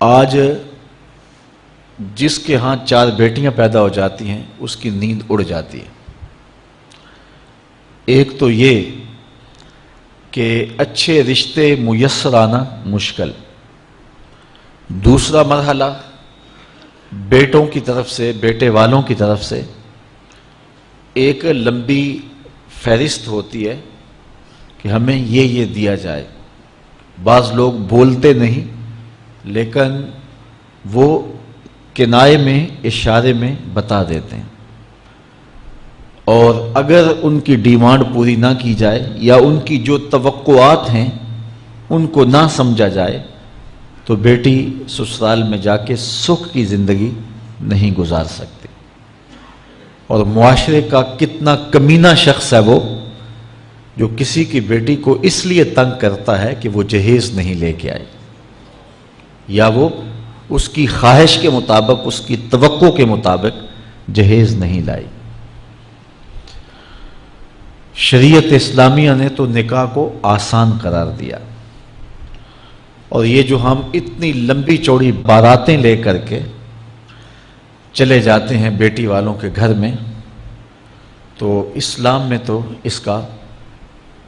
آج جس کے ہاں 4 بیٹیاں پیدا ہو جاتی ہیں اس کی نیند اڑ جاتی ہے۔ ایک تو یہ کہ اچھے رشتے میسر آنا مشکل، دوسرا مرحلہ بیٹوں کی طرف سے، بیٹے والوں کی طرف سے ایک لمبی فہرست ہوتی ہے کہ ہمیں یہ دیا جائے۔ بعض لوگ بولتے نہیں لیکن وہ کنائے میں، اشارے میں بتا دیتے ہیں، اور اگر ان کی ڈیمانڈ پوری نہ کی جائے یا ان کی جو توقعات ہیں ان کو نہ سمجھا جائے تو بیٹی سسرال میں جا کے سکھ کی زندگی نہیں گزار سکتی۔ اور معاشرے کا کتنا کمینہ شخص ہے وہ جو کسی کی بیٹی کو اس لیے تنگ کرتا ہے کہ وہ جہیز نہیں لے کے آئی، یا وہ اس کی خواہش کے مطابق، اس کی توقع کے مطابق جہیز نہیں لائی۔ شریعت اسلامیہ نے تو نکاح کو آسان قرار دیا، اور یہ جو ہم اتنی لمبی چوڑی باراتیں لے کر کے چلے جاتے ہیں بیٹی والوں کے گھر میں، تو اسلام میں تو اس کا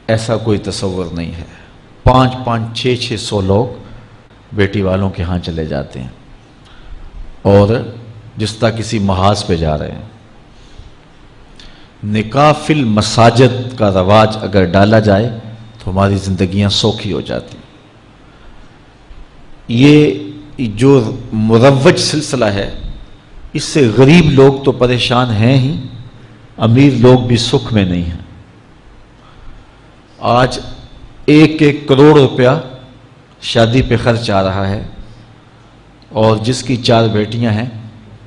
ایسا کوئی تصور نہیں ہے۔ 500 600 لوگ بیٹی والوں کے ہاں چلے جاتے ہیں، اور جس طرح کسی محاذ پہ جا رہے ہیں۔ نکاح فی المساجد کا رواج اگر ڈالا جائے تو ہماری زندگیاں سوکھی ہو جاتی ہیں۔ یہ جو مروج سلسلہ ہے اس سے غریب لوگ تو پریشان ہیں ہی، امیر لوگ بھی سکھ میں نہیں ہیں۔ آج 1 کروڑ روپیہ شادی پہ خرچ آ رہا ہے، اور جس کی 4 بیٹیاں ہیں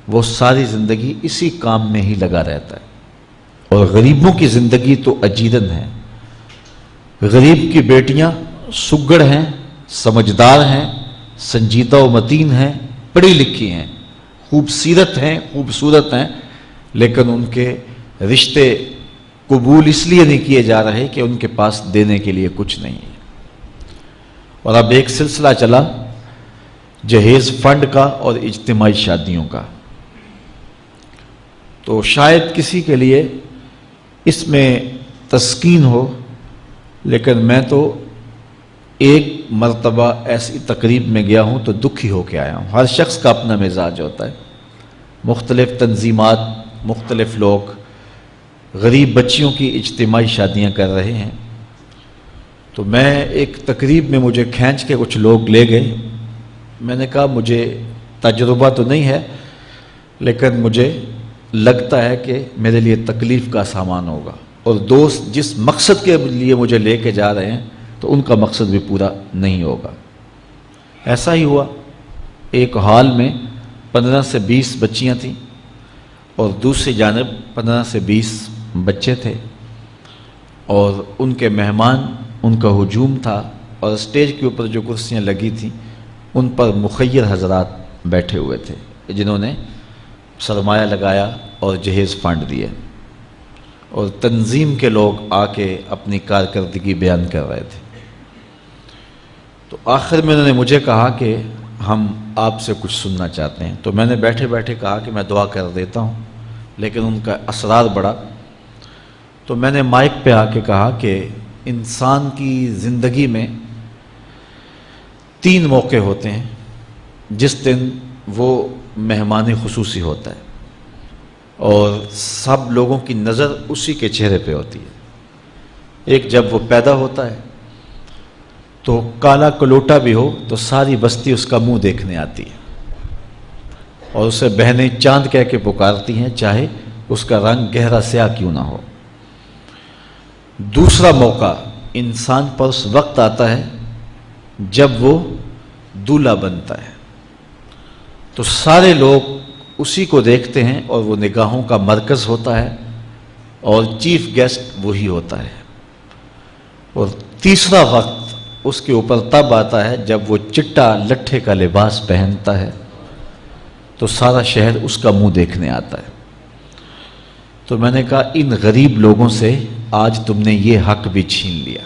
وہ ساری زندگی اسی کام میں ہی لگا رہتا ہے۔ اور غریبوں کی زندگی تو اجیرن ہے۔ غریب کی بیٹیاں سگڑ ہیں، سمجھدار ہیں، سنجیدہ و متین ہیں، پڑھی لکھی ہیں، خوبصورت ہیں، لیکن ان کے رشتے قبول اس لیے نہیں کیے جا رہے کہ ان کے پاس دینے کے لیے کچھ نہیں ہے۔ اور اب ایک سلسلہ چلا جہیز فنڈ کا اور اجتماعی شادیوں کا، تو شاید کسی کے لیے اس میں تسکین ہو، لیکن میں تو ایک مرتبہ ایسی تقریب میں گیا ہوں تو دکھی ہو کے آیا ہوں۔ ہر شخص کا اپنا مزاج ہوتا ہے، مختلف تنظیمات، مختلف لوگ غریب بچیوں کی اجتماعی شادیاں کر رہے ہیں، تو میں ایک تقریب میں مجھے کھینچ کے کچھ لوگ لے گئے۔ میں نے کہا مجھے تجربہ تو نہیں ہے، لیکن مجھے لگتا ہے کہ میرے لیے تکلیف کا سامان ہوگا، اور دوست جس مقصد کے لیے مجھے لے کے جا رہے ہیں تو ان کا مقصد بھی پورا نہیں ہوگا۔ ایسا ہی ہوا، ایک ہال میں 15 سے 20 بچیاں تھیں، اور دوسری جانب 15 سے 20 بچے تھے، اور ان کے مہمان، ان کا ہجوم تھا، اور اسٹیج کے اوپر جو کرسیاں لگی تھیں ان پر مخیر حضرات بیٹھے ہوئے تھے جنہوں نے سرمایہ لگایا اور جہیز فنڈ دیے، اور تنظیم کے لوگ آ کے اپنی کارکردگی بیان کر رہے تھے۔ تو آخر میں انہوں نے مجھے کہا کہ ہم آپ سے کچھ سننا چاہتے ہیں، تو میں نے بیٹھے بیٹھے کہا کہ میں دعا کر دیتا ہوں، لیکن ان کا اسرار بڑا۔ تو میں نے مائک پہ آ کے کہا کہ انسان کی زندگی میں 3 موقع ہوتے ہیں جس دن وہ مہمان خصوصی ہوتا ہے، اور سب لوگوں کی نظر اسی کے چہرے پہ ہوتی ہے۔ ایک جب وہ پیدا ہوتا ہے تو کالا کلوٹا بھی ہو تو ساری بستی اس کا منہ دیکھنے آتی ہے، اور اسے بہنیں چاند کہہ کے پکارتی ہیں، چاہے اس کا رنگ گہرا سیاہ کیوں نہ ہو۔ دوسرا موقع انسان پر اس وقت آتا ہے جب وہ دولہا بنتا ہے، تو سارے لوگ اسی کو دیکھتے ہیں، اور وہ نگاہوں کا مرکز ہوتا ہے، اور چیف گیسٹ وہی ہوتا ہے۔ اور تیسرا وقت اس کے اوپر تب آتا ہے جب وہ چٹا لٹھے کا لباس پہنتا ہے، تو سارا شہر اس کا منہ دیکھنے آتا ہے۔ تو میں نے کہا ان غریب لوگوں سے آج تم نے یہ حق بھی چھین لیا۔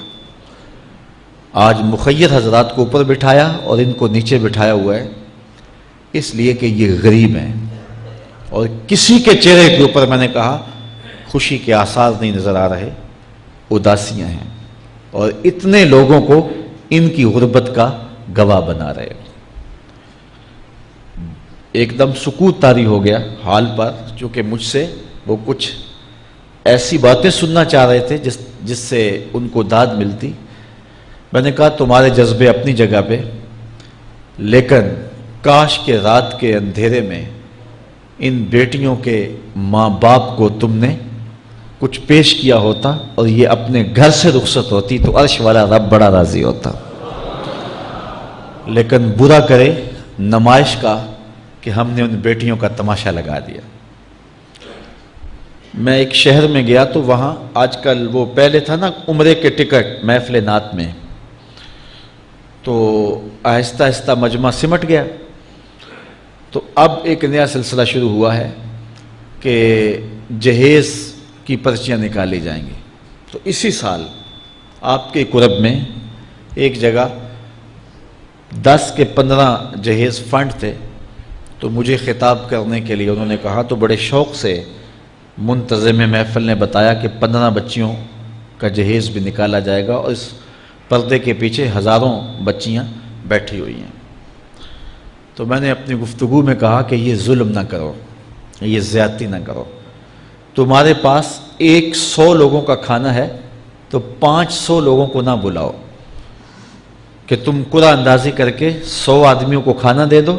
آج مخیر حضرات کو اوپر بٹھایا اور ان کو نیچے بٹھایا ہوا ہے، اس لیے کہ یہ غریب ہیں اور کسی کے چہرے کے اوپر میں نے کہا خوشی کے آثار نہیں نظر آ رہے، اداسیاں ہیں، اور اتنے لوگوں کو ان کی غربت کا گواہ بنا رہے۔ ایک دم سکوت طاری ہو گیا حال پر، چونکہ مجھ سے وہ کچھ ایسی باتیں سننا چاہ رہے تھے جس سے ان کو داد ملتی۔ میں نے کہا تمہارے جذبے اپنی جگہ پہ، لیکن کاش کے رات کے اندھیرے میں ان بیٹیوں کے ماں باپ کو تم نے کچھ پیش کیا ہوتا اور یہ اپنے گھر سے رخصت ہوتی تو عرش والا رب بڑا راضی ہوتا۔ لیکن برا کرے نمائش کا کہ ہم نے ان بیٹیوں کا تماشا لگا دیا۔ میں ایک شہر میں گیا تو وہاں آج کل وہ پہلے تھا نا عمرے کے ٹکٹ محفل نعت میں، تو آہستہ آہستہ مجمع سمٹ گیا، تو اب ایک نیا سلسلہ شروع ہوا ہے کہ جہیز کی پرچیاں نکالی جائیں گی۔ تو اسی سال آپ کے قرب میں ایک جگہ 10 کے 15 جہیز فنڈ تھے، تو مجھے خطاب کرنے کے لیے انہوں نے کہا، تو بڑے شوق سے منتظم محفل نے بتایا کہ 15 بچیوں کا جہیز بھی نکالا جائے گا، اور اس پردے کے پیچھے ہزاروں بچیاں بیٹھی ہوئی ہیں۔ تو میں نے اپنی گفتگو میں کہا کہ یہ ظلم نہ کرو، یہ زیادتی نہ کرو، تمہارے پاس 100 لوگوں کا کھانا ہے تو 500 لوگوں کو نہ بلاؤ کہ تم قرعہ اندازی کر کے 100 آدمیوں کو کھانا دے دو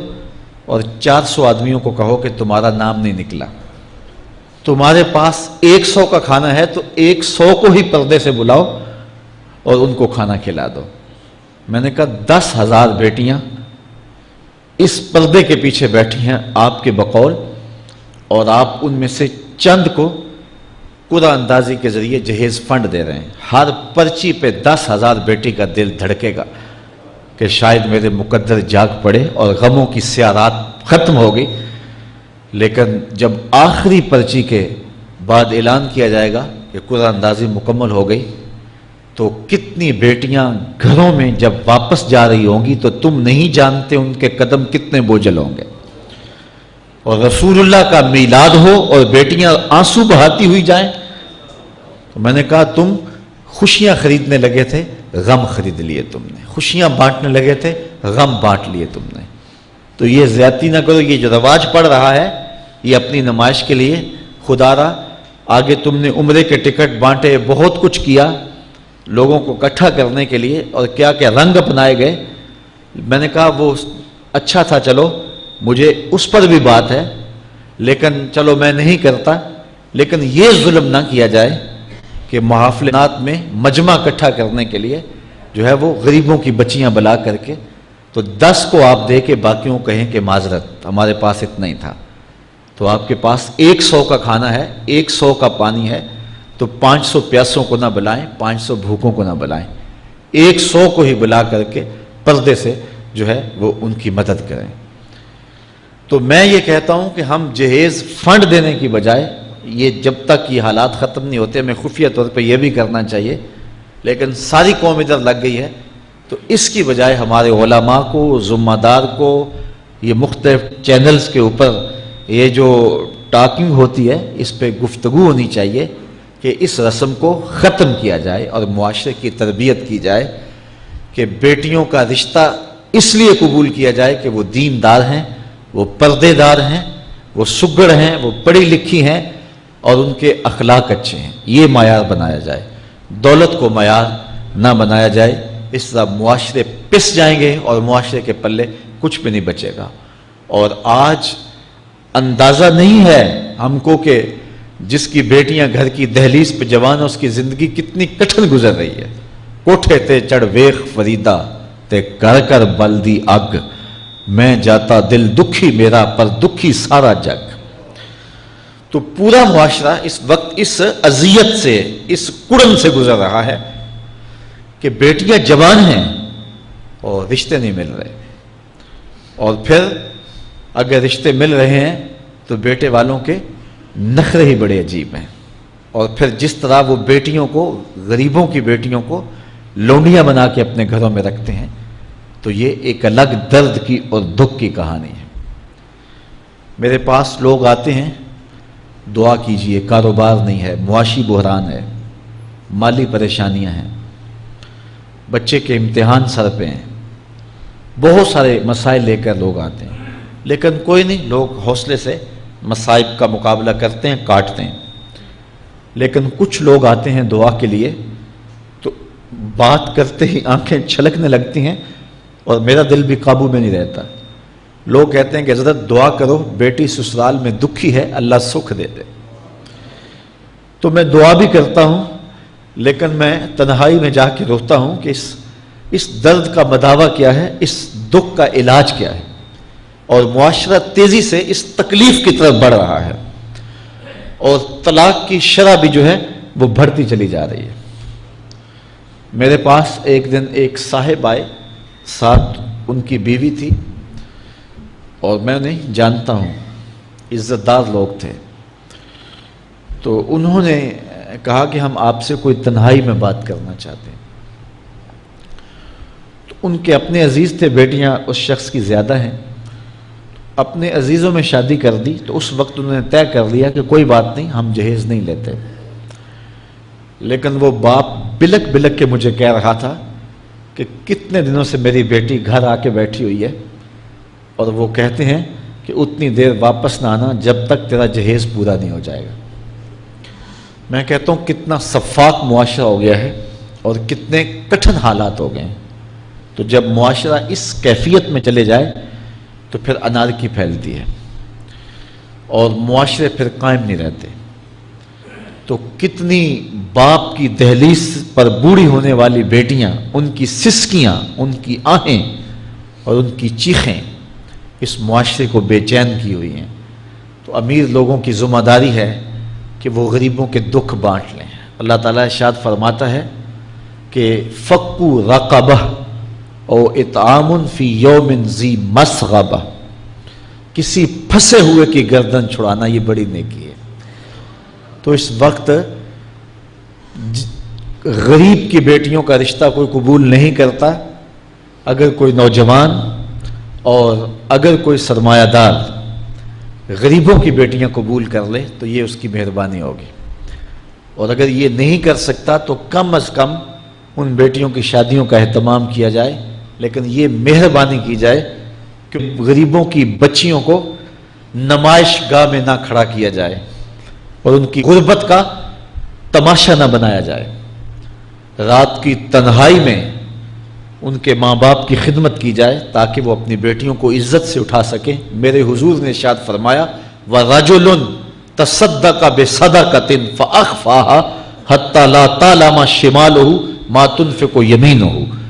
اور 400 آدمیوں کو کہو کہ تمہارا نام نہیں نکلا۔ تمہارے پاس 100 کا کھانا ہے تو 100 کو ہی پردے سے بلاؤ اور ان کو کھانا کھلا دو۔ میں نے کہا 10,000 بیٹیاں اس پردے کے پیچھے بیٹھی ہیں آپ کے بقول، اور آپ ان میں سے چند کو قرعہ اندازی کے ذریعے جہیز فنڈ دے رہے ہیں۔ ہر پرچی پہ 10,000 بیٹی کا دل دھڑکے گا کہ شاید میرے مقدر جاگ پڑے اور غموں کی سیاہ رات ختم ہو گئی، لیکن جب آخری پرچی کے بعد اعلان کیا جائے گا کہ قرعہ اندازی مکمل ہو گئی، تو کتنی بیٹیاں گھروں میں جب واپس جا رہی ہوں گی تو تم نہیں جانتے ان کے قدم کتنے بوجھل ہوں گے، اور رسول اللہ کا میلاد ہو اور بیٹیاں آنسو بہاتی ہوئی جائیں۔ تو میں نے کہا تم خوشیاں خریدنے لگے تھے، غم خرید لیے تم نے، خوشیاں بانٹنے لگے تھے، غم بانٹ لیے تم نے۔ تو یہ زیادتی نہ کرو، یہ جو رواج پڑ رہا ہے یہ اپنی نمائش کے لیے، خدا را آگے تم نے عمرے کے ٹکٹ بانٹے، بہت کچھ کیا لوگوں کو اکٹھا کرنے کے لیے، اور کیا کیا رنگ اپنائے گئے۔ میں نے کہا وہ اچھا تھا، چلو مجھے اس پر بھی بات ہے، لیکن چلو میں نہیں کرتا، لیکن یہ ظلم نہ کیا جائے کہ محافلات میں مجمع اکٹھا کرنے کے لیے جو ہے وہ غریبوں کی بچیاں بلا کر کے تو 10 کو آپ دے کے باقیوں کو کہیں کہ معذرت ہمارے پاس اتنا ہی تھا۔ تو آپ کے پاس 100 کا کھانا ہے، 100 کا پانی ہے، تو 500 پیاسوں کو نہ بلائیں، 500 بھوکوں کو نہ بلائیں، 100 کو ہی بلا کر کے پردے سے جو ہے وہ ان کی مدد کریں۔ تو میں یہ کہتا ہوں کہ ہم جہیز فنڈ دینے کی بجائے، یہ جب تک یہ حالات ختم نہیں ہوتے، ہمیں خفیہ طور پہ یہ بھی کرنا چاہیے، لیکن ساری قوم ادھر لگ گئی ہے، تو اس کی بجائے ہمارے علماء کو، ذمہ دار کو، یہ مختلف چینلز کے اوپر یہ جو ٹاکنگ ہوتی ہے اس پہ گفتگو ہونی چاہیے کہ اس رسم کو ختم کیا جائے اور معاشرے کی تربیت کی جائے کہ بیٹیوں کا رشتہ اس لیے قبول کیا جائے کہ وہ دیندار ہیں، وہ پردے دار ہیں، وہ سگڑ ہیں، وہ پڑھی لکھی ہیں اور ان کے اخلاق اچھے ہیں، یہ معیار بنایا جائے، دولت کو معیار نہ بنایا جائے۔ اس طرح معاشرے پس جائیں گے اور معاشرے کے پلے کچھ بھی نہیں بچے گا۔ اور آج اندازہ نہیں ہے ہم کو کہ جس کی بیٹیاں گھر کی دہلیز پہ جوان ہے اس کی زندگی کتنی کٹھن گزر رہی ہے۔ کوٹھے تے چڑھ ویخ فریدا تے کر کر بلدی اگ، میں جاتا دل دکھی میرا پر دکھی سارا جگ۔ تو پورا معاشرہ اس وقت اس اذیت سے، اس کڑن سے گزر رہا ہے کہ بیٹیاں جوان ہیں اور رشتے نہیں مل رہے، اور پھر اگر رشتے مل رہے ہیں تو بیٹے والوں کے نخرے ہی بڑے عجیب ہیں، اور پھر جس طرح وہ بیٹیوں کو، غریبوں کی بیٹیوں کو لونڈیاں بنا کے اپنے گھروں میں رکھتے ہیں، تو یہ ایک الگ درد کی اور دکھ کی کہانی ہے۔ میرے پاس لوگ آتے ہیں، دعا کیجئے، کاروبار نہیں ہے، معاشی بحران ہے، مالی پریشانیاں ہیں، بچے کے امتحان سر پہ ہیں، بہت سارے مسائل لے کر لوگ آتے ہیں، لیکن کوئی نہیں، لوگ حوصلے سے مصائب کا مقابلہ کرتے ہیں، کاٹتے ہیں۔ لیکن کچھ لوگ آتے ہیں دعا کے لیے تو بات کرتے ہی آنکھیں چھلکنے لگتی ہیں اور میرا دل بھی قابو میں نہیں رہتا۔ لوگ کہتے ہیں کہ حضرت دعا کرو، بیٹی سسرال میں دکھی ہے، اللہ سکھ دے دے۔ تو میں دعا بھی کرتا ہوں، لیکن میں تنہائی میں جا کے روتا ہوں کہ اس درد کا مداوع کیا ہے، اس دکھ کا علاج کیا ہے، اور معاشرہ تیزی سے اس تکلیف کی طرف بڑھ رہا ہے، اور طلاق کی شرح بھی جو ہے وہ بڑھتی چلی جا رہی ہے۔ میرے پاس ایک دن ایک صاحب آئے، ساتھ ان کی بیوی تھی، اور میں نہیں جانتا ہوں، عزت دار لوگ تھے۔ تو انہوں نے کہا کہ ہم آپ سے کوئی تنہائی میں بات کرنا چاہتے ہیں۔ تو ان کے اپنے عزیز تھے، بیٹیاں اس شخص کی زیادہ ہیں، اپنے عزیزوں میں شادی کر دی۔ تو اس وقت انہوں نے طے کر لیا کہ کوئی بات نہیں، ہم جہیز نہیں لیتے۔ لیکن وہ باپ بلک بلک کے مجھے کہہ رہا تھا کہ کتنے دنوں سے میری بیٹی گھر آ کے بیٹھی ہوئی ہے، اور وہ کہتے ہیں کہ اتنی دیر واپس نہ آنا جب تک تیرا جہیز پورا نہیں ہو جائے گا۔ میں کہتا ہوں کتنا صفاق معاشرہ ہو گیا ہے اور کتنے کٹھن حالات ہو گئے ہیں۔ تو جب معاشرہ اس کیفیت میں چلے جائے تو پھر انارکی پھیلتی ہے اور معاشرے پھر قائم نہیں رہتے۔ تو کتنی باپ کی دہلیز پر بوڑھی ہونے والی بیٹیاں، ان کی سسکیاں، ان کی آہیں اور ان کی چیخیں اس معاشرے کو بے چین کی ہوئی ہیں۔ تو امیر لوگوں کی ذمہ داری ہے کہ وہ غریبوں کے دکھ بانٹ لیں۔ اللہ تعالیٰ ارشاد فرماتا ہے کہ فکو رقبہ او اطعام فی یوم ذی مسغبہ، کسی پھنسے ہوئے کی گردن چھڑانا یہ بڑی نیکی ہے۔ تو اس وقت غریب کی بیٹیوں کا رشتہ کوئی قبول نہیں کرتا۔ اگر کوئی نوجوان اور اگر کوئی سرمایہ دار غریبوں کی بیٹیاں قبول کر لے تو یہ اس کی مہربانی ہوگی، اور اگر یہ نہیں کر سکتا تو کم از کم ان بیٹیوں کی شادیوں کا اہتمام کیا جائے، لیکن یہ مہربانی کی جائے کہ غریبوں کی بچیوں کو نمائش گاہ میں نہ کھڑا کیا جائے اور ان کی غربت کا تماشا نہ بنایا جائے۔ رات کی تنہائی میں ان کے ماں باپ کی خدمت کی جائے تاکہ وہ اپنی بیٹیوں کو عزت سے اٹھا سکیں۔ میرے حضور نے ارشاد فرمایا وَرَجُلٌ تَصَدَّقَ بِصَدَقَةٍ فَأَخْفَاهَا حَتَّى لَا تَعْلَمَ شِمَالُهُ مَا تُنْفِقُ يَمِينُهُ،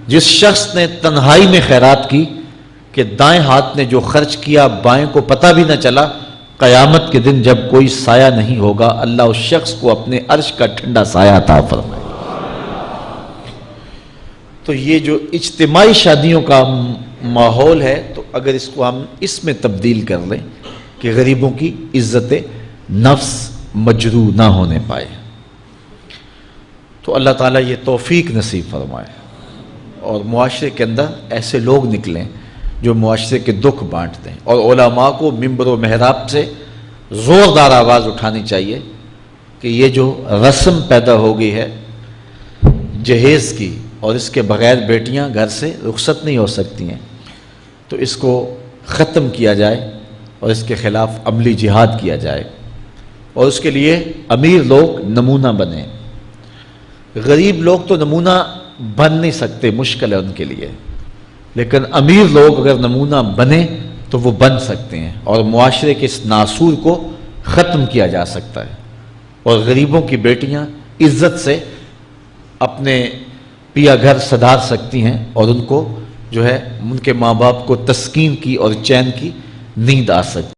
جس شخص نے تنہائی میں خیرات کی کہ دائیں ہاتھ نے جو خرچ کیا بائیں کو پتہ بھی نہ چلا، قیامت کے دن جب کوئی سایہ نہیں ہوگا اللہ اس شخص کو اپنے عرش کا ٹھنڈا سایہ عطا فرمائے۔ تو یہ جو اجتماعی شادیوں کا ماحول ہے، تو اگر اس کو ہم اس میں تبدیل کر لیں کہ غریبوں کی عزت نفس مجروح نہ ہونے پائے، تو اللہ تعالیٰ یہ توفیق نصیب فرمائے اور معاشرے کے اندر ایسے لوگ نکلیں جو معاشرے کے دکھ بانٹتے ہیں۔ اور علماء کو ممبر و محراب سے زوردار آواز اٹھانی چاہیے کہ یہ جو رسم پیدا ہو گئی ہے جہیز کی، اور اس کے بغیر بیٹیاں گھر سے رخصت نہیں ہو سکتی ہیں، تو اس کو ختم کیا جائے اور اس کے خلاف عملی جہاد کیا جائے، اور اس کے لیے امیر لوگ نمونہ بنیں۔ غریب لوگ تو نمونہ بن نہیں سکتے، مشکل ہے ان کے لیے، لیکن امیر لوگ اگر نمونہ بنیں تو وہ بن سکتے ہیں، اور معاشرے کے اس ناسور کو ختم کیا جا سکتا ہے، اور غریبوں کی بیٹیاں عزت سے اپنے پیا گھر سدھار سکتی ہیں، اور ان کو جو ہے ان کے ماں باپ کو تسکین کی اور چین کی نیند آ سکتی ہے۔